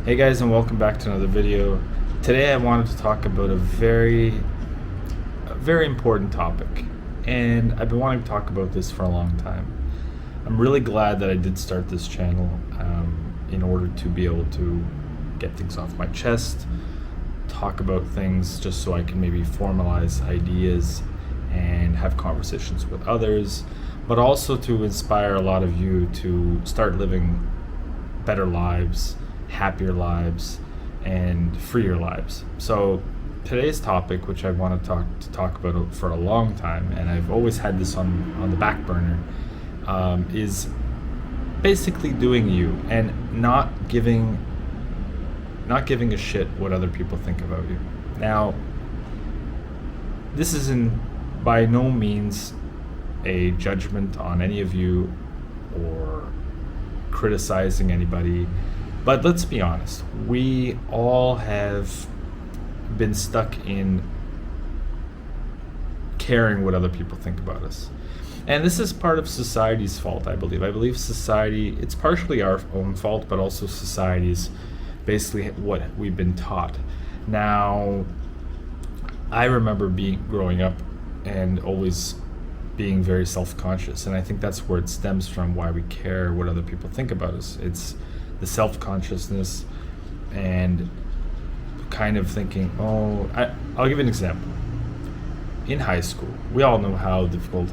Hey guys, and welcome back to another video. Today I wanted to talk about a very important topic, and I've been wanting to talk about this for a long time. I'm really glad that I did start this channel in order to be able to get things off my chest, talk about things just so I can maybe formalize ideas and have conversations with others, but also to inspire a lot of you to start living better lives, happier lives, and freer lives. So today's topic, which I want to talk about for a long time, and I've always had this on the back burner, is basically doing you and not giving a shit what other people think about you. Now, this is by no means a judgment on any of you or criticizing anybody. But let's be honest, we all have been stuck in caring what other people think about us. And this is part of society's fault, I believe. I believe society, it's partially our own fault, but also society's basically what we've been taught. Now, I remember growing up and always being very self-conscious, and I think that's where it stems from, why we care what other people think about us. It's the self-consciousness and kind of thinking, I'll give you an example. In high school, we all know how difficult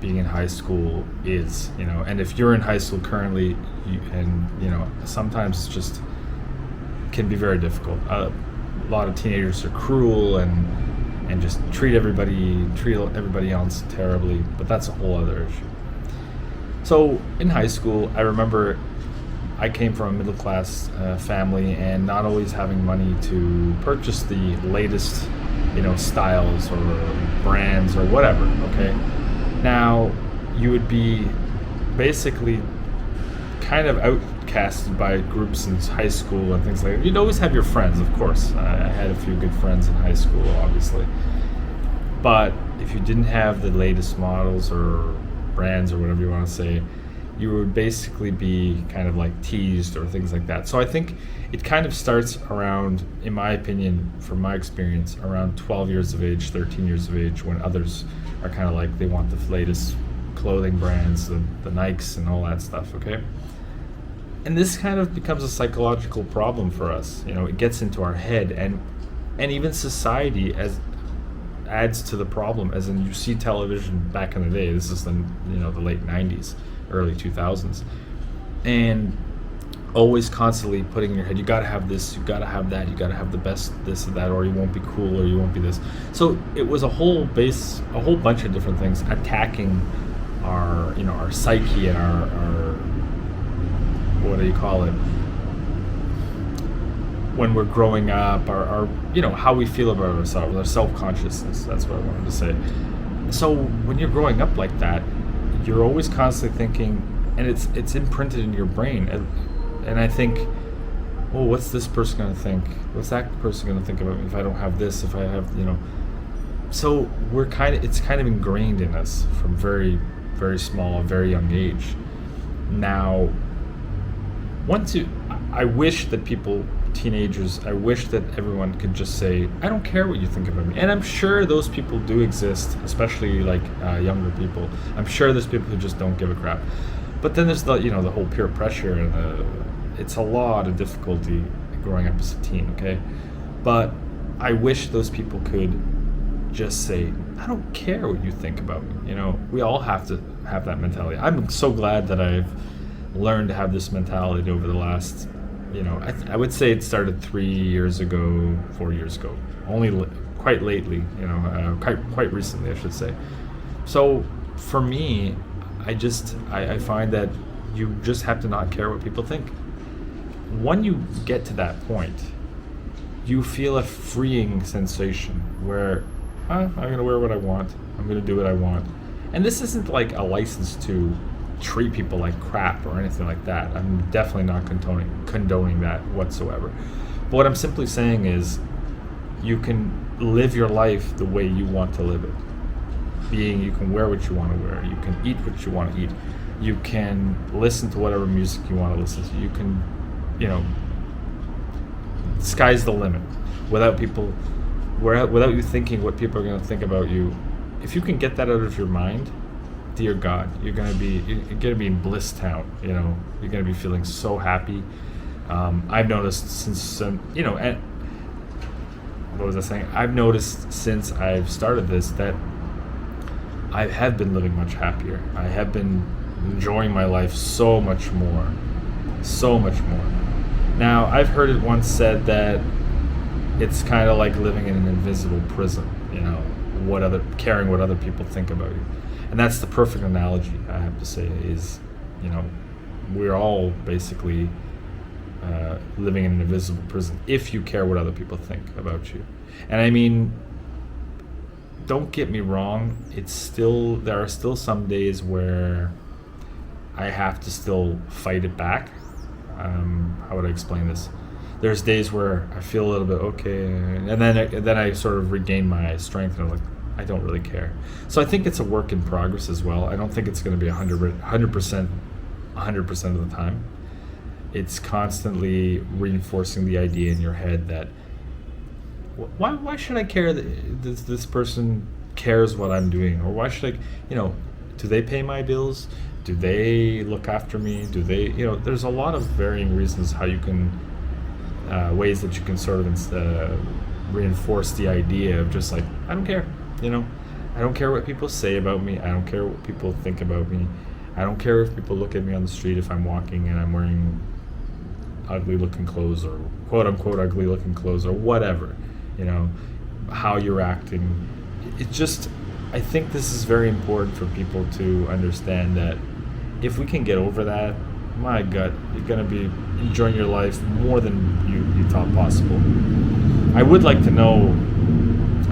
being in high school is, and if you're in high school currently, sometimes it's just can be very difficult. A lot of teenagers are cruel and just treat everybody else terribly, but that's a whole other issue. So in high school, I remember I came from a middle-class family and not always having money to purchase the latest, styles or brands or whatever, okay? Now, you would be basically kind of outcasted by groups in high school and things like that. You'd always have your friends, of course. I had a few good friends in high school, obviously. But if you didn't have the latest models or brands or whatever you want to say, you would basically be kind of like teased or things like that. So I think it kind of starts around, in my opinion, from my experience, around 12 years of age, 13 years of age, when others are kind of like, they want the latest clothing brands, the Nikes and all that stuff, okay? And this kind of becomes a psychological problem for us. It gets into our head, and even society adds to the problem, as in you see television back in the day. This is the late 90s, early 2000s, and always constantly putting in your head, you gotta have this, you gotta have that, you gotta have the best this or that, or you won't be cool, or you won't be this. So it was a whole bunch of different things attacking our psyche and our what do you call it, when we're growing up, our how we feel about ourselves, our self-consciousness. That's what I wanted to say. So when you're growing up like that, you're always constantly thinking, and it's imprinted in your brain, and I think, what's this person going to think? What's that person going to think about me if I don't have this, if I have, So it's kind of ingrained in us from very, very small, very young age. Now, I wish that teenagers, I wish that everyone could just say, I don't care what you think about me. And I'm sure those people do exist, especially like younger people. I'm sure there's people who just don't give a crap. But then there's the whole peer pressure, and it's a lot of difficulty growing up as a teen, okay? But I wish those people could just say, I don't care what you think about me. We all have to have that mentality. I'm so glad that I've learned to have this mentality over the last, I would say it started 3 years ago, 4 years ago, only quite lately, quite recently, I should say. So for me, I find that you just have to not care what people think. When you get to that point, you feel a freeing sensation where I'm going to wear what I want, I'm going to do what I want. And this isn't like a license to treat people like crap or anything like that. I'm definitely not condoning that whatsoever. But what I'm simply saying is, you can live your life the way you want to live it. Being, you can wear what you want to wear, you can eat what you want to eat, you can listen to whatever music you want to listen to, you can, sky's the limit. Without people, without you thinking what people are going to think about you, if you can get that out of your mind, dear God, you're gonna be in bliss town. You're gonna be feeling so happy. I've noticed since and what was I saying? I've noticed since I've started this that I have been living much happier. I have been enjoying my life so much more. Now, I've heard it once said that it's kind of like living in an invisible prison, caring what other people think about you. And that's the perfect analogy, I have to say, is, we're all basically living in an invisible prison if you care what other people think about you. And I mean, don't get me wrong, there are still some days where I have to still fight it back. How would I explain this? There's days where I feel a little bit okay, and then I sort of regain my strength, and I'm like, I don't really care. So I think it's a work in progress as well. I don't think it's going to be 100% 100% of the time. It's constantly reinforcing the idea in your head that why should I care that this person cares what I'm doing, or why should I, do they pay my bills? Do they look after me? Do they, there's a lot of varying reasons how you can, ways that you can sort of reinforce the idea of just like, I don't care. I don't care what people say about me. I don't care what people think about me. I don't care if people look at me on the street if I'm walking and I'm wearing ugly looking clothes, or quote unquote ugly looking clothes, or whatever, how you're acting. I think this is very important for people to understand that if we can get over that, my God, you're going to be enjoying your life more than you thought possible. I would like to know,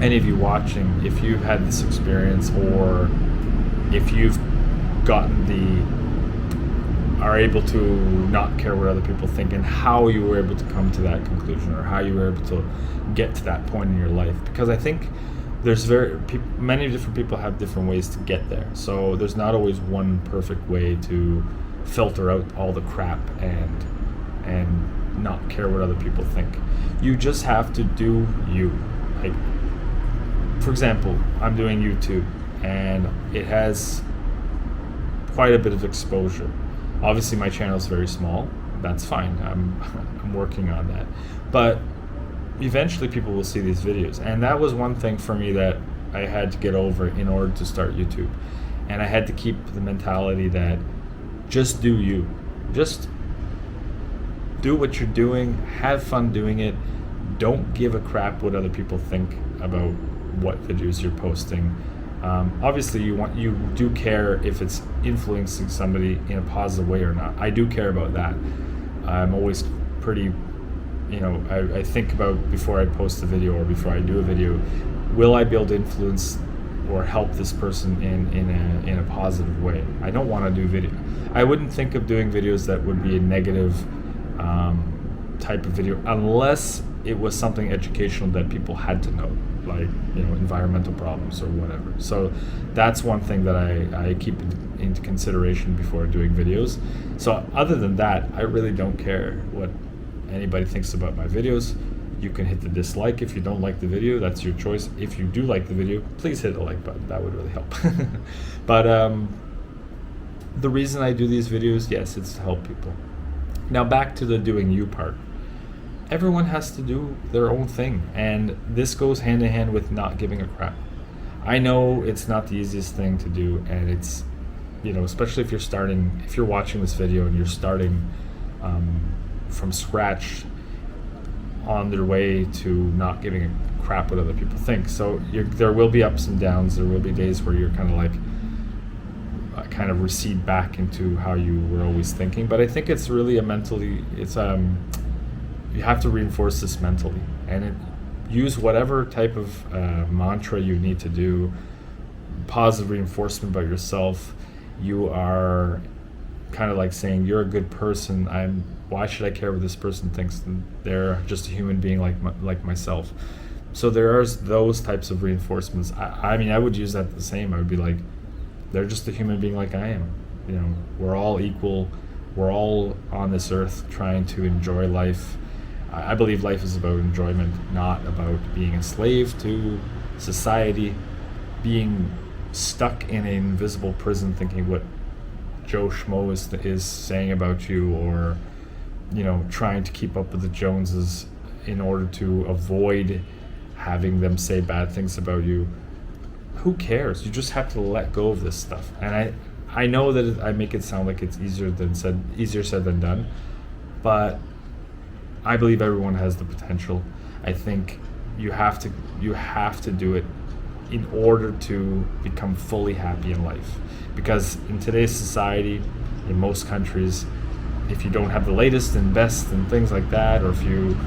any of you watching, if you've had this experience, or if you've are able to not care what other people think, and how you were able to come to that conclusion, or how you were able to get to that point in your life. Because I think there's many different people have different ways to get there. So there's not always one perfect way to filter out all the crap and not care what other people think. You just have to do you. Like, for example, I'm doing YouTube, and it has quite a bit of exposure. Obviously, my channel is very small. That's fine. I'm working on that. But eventually, people will see these videos, and that was one thing for me that I had to get over in order to start YouTube. And I had to keep the mentality that just do you. Just do what you're doing. Have fun doing it. Don't give a crap what other people think about what videos you're posting. Obviously, you do care if it's influencing somebody in a positive way or not. I do care about that. I'm always pretty, I think about before I post a video or before I do a video, will I be able to influence or help this person in a positive way? I don't want to do video. I wouldn't think of doing videos that would be a negative type of video unless it was something educational that people had to know, like environmental problems or whatever. So that's one thing that I keep into consideration before doing videos. So other than that, I really don't care what anybody thinks about my videos. You can hit the dislike if you don't like the video. That's your choice. If you do like the video, please hit the like button. That would really help. But the reason I do these videos, yes, it's to help people. Now back to the doing you part. Everyone has to do their own thing, and this goes hand in hand with not giving a crap. I know it's not the easiest thing to do, and it's, especially if you're watching this video and you're starting from scratch on their way to not giving a crap what other people think. So there will be ups and downs. There will be days where you're kind of like kind of recede back into how you were always thinking. But I think it's really you have to reinforce this mentally, and use whatever type of mantra you need to do. Positive reinforcement about yourself. You are kind of like saying, you're a good person. Why should I care what this person thinks? They're just a human being like myself. So there are those types of reinforcements. I mean, I would use that the same. I would be like, they're just a human being like I am. We're all equal. We're all on this earth trying to enjoy life. I believe life is about enjoyment, not about being a slave to society, being stuck in an invisible prison thinking what Joe Schmo is saying about you, or trying to keep up with the Joneses in order to avoid having them say bad things about you. Who cares? You just have to let go of this stuff. And I know that I make it sound like it's easier said than done, but I believe everyone has the potential. I think you have to do it in order to become fully happy in life. Because in today's society, in most countries, if you don't have the latest and best and things like that, or if you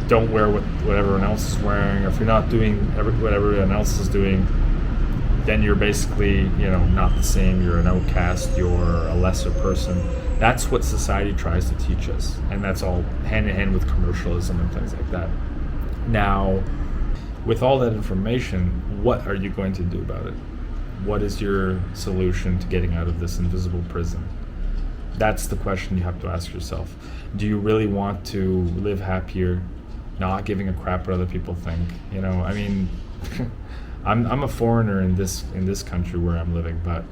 don't wear what everyone else is wearing, or if you're not doing what everyone else is doing, then you're basically, not the same. You're an outcast. You're a lesser person. That's what society tries to teach us, and that's all hand in hand with commercialism and things like that. Now, with all that information, what are you going to do about it? What is your solution to getting out of this invisible prison? That's the question you have to ask yourself. Do you really want to live happier, not giving a crap what other people think? I'm a foreigner in this country where I'm living, but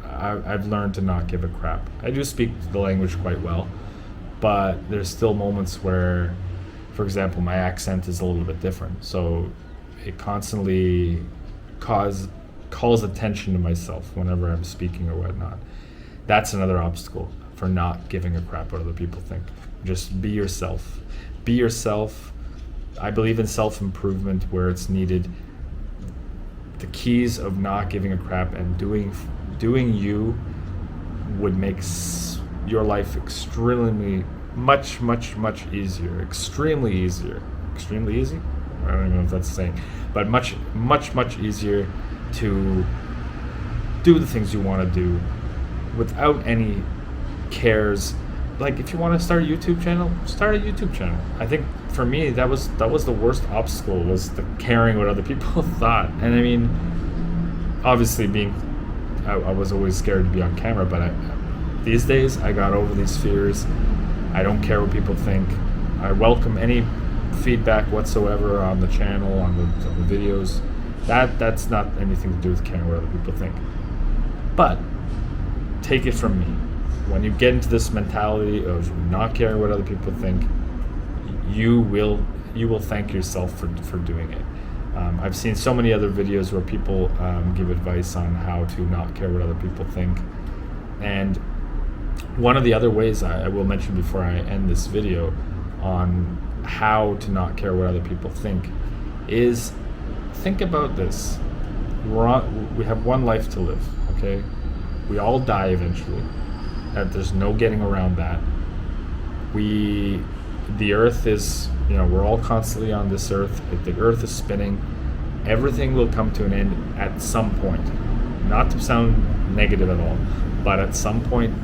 I've learned to not give a crap. I do speak the language quite well, but there's still moments where, for example, my accent is a little bit different, so it constantly calls attention to myself whenever I'm speaking or whatnot. That's another obstacle for not giving a crap what other people think. Just be yourself. Be yourself. I believe in self-improvement where it's needed. The keys of not giving a crap and doing you would make your life extremely much easier. Extremely easier. Extremely easy? I don't even know if that's the saying. But much easier to do the things you want to do without any cares. Like, if you want to start a YouTube channel, start a YouTube channel. I think for me that was the worst obstacle, was the caring what other people thought. And obviously I was always scared to be on camera, but these days I got over these fears. I don't care what people think. I welcome any feedback whatsoever on the channel, on the videos. That's not anything to do with caring what other people think. But take it from me, when you get into this mentality of not caring what other people think, you will thank yourself for doing it. I've seen so many other videos where people give advice on how to not care what other people think, and one of the other ways I will mention before I end this video on how to not care what other people think is, think about this. We have one life to live, okay? We all die eventually. There's no getting around that. The earth is, we're all constantly on this earth. The earth is spinning. Everything will come to an end at some point. Not to sound negative at all, but at some point,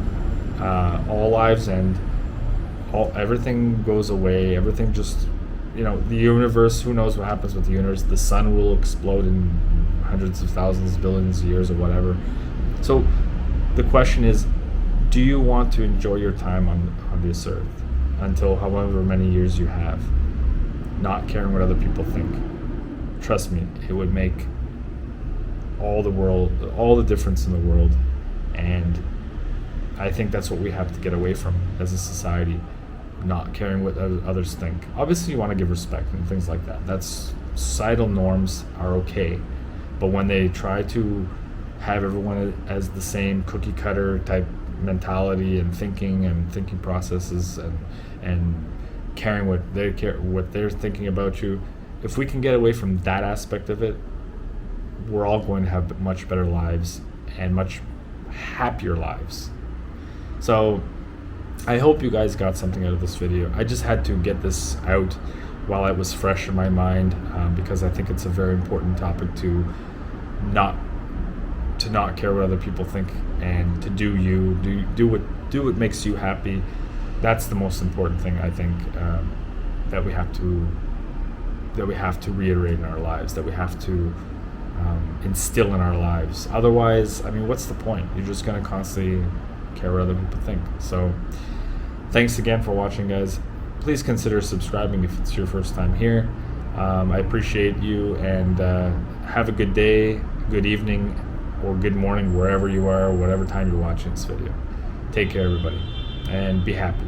all lives end. Everything goes away. Everything just, the universe, who knows what happens with the universe. The sun will explode in hundreds of thousands, billions of years or whatever. So the question is, do you want to enjoy your time on this earth until however many years you have, not caring what other people think? Trust me, it would make all the difference in the world. And I think that's what we have to get away from as a society, not caring what others think. Obviously you want to give respect and things like that. That's societal norms are okay. But when they try to have everyone as the same cookie cutter type mentality and thinking processes and caring what they're thinking about you, if we can get away from that aspect of it, we're all going to have much better lives and much happier lives. So I hope you guys got something out of this video. I just had to get this out while it was fresh in my mind, because I think it's a very important topic to not care what other people think, and to do what makes you happy. That's the most important thing, I think, that we have to reiterate in our lives, that we have to instill in our lives. Otherwise, what's the point? You're just going to constantly care what other people think. So thanks again for watching, guys. please consider subscribing if it's your first time here. I appreciate you, and have a good day, good evening, or good morning wherever you are, whatever time you're watching this video. Take care, everybody, and be happy.